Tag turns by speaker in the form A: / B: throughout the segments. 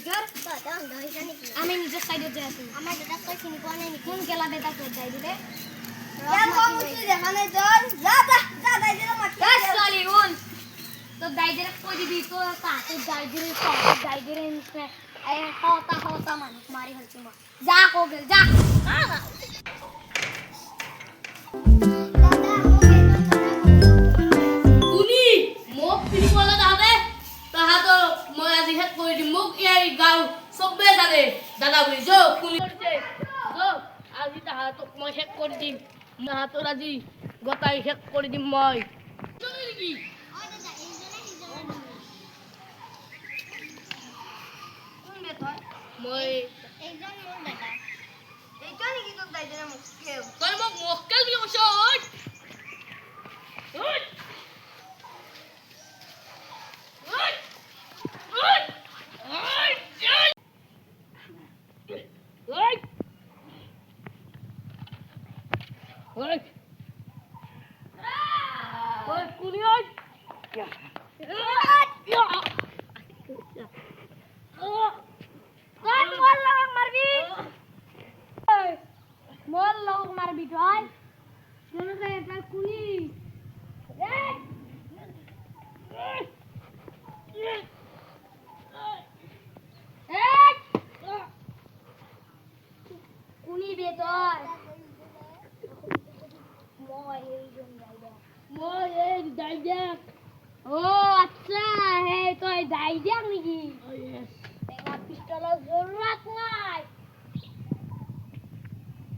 A: ভিতর আমি নিজের সাইডে যাই আছি আমার দাদা কই চিনি কোয়া নাই কোন গেলা বেটা তো যাই দিলে কেন কম তুই দেখা নাই তোর যা যা যা যাই দিলে মাটি চলি উন তো যাই দিলে কই দিবি তো তাতে যাই দিলে তো যাই দিলে এই হতা মানুষ মারি হচ্ছে মা যা কোগে যা
B: কুনি মোক পিছলে যাবে তাহাতো মই আজি হেড কৰি দিম মোক এই গাঁও চবে জানে দাদা বুলি যো কুনি কৰিছে যো আজি তাহাতক মই হেড কৰি দিম তাহাতৰ আজি গটাই হেড কৰি দিম মই নেকি মই
A: এইজন মোৰ দাদা এইজন কি তোক দাই দিলে মুস্কেল
B: তই মোক মক্কেল বুলি কৈছ ওই
A: মোর লোক মারবি তুই শুনে তো এটা কুনি কুনি বেতর মই এইজন যাইবা
B: মই এই ডাইডাক
A: ও আচ্ছা হে তুই যাইদাক নাকি এটা পিস্তলের জরুরত নাই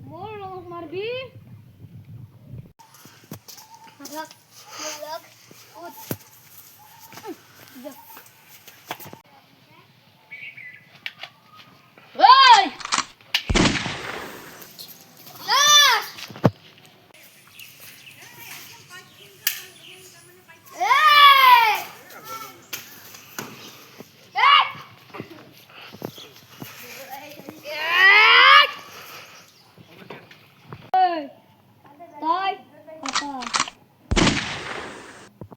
A: মোর লোক মারবি মোর লোক উঠ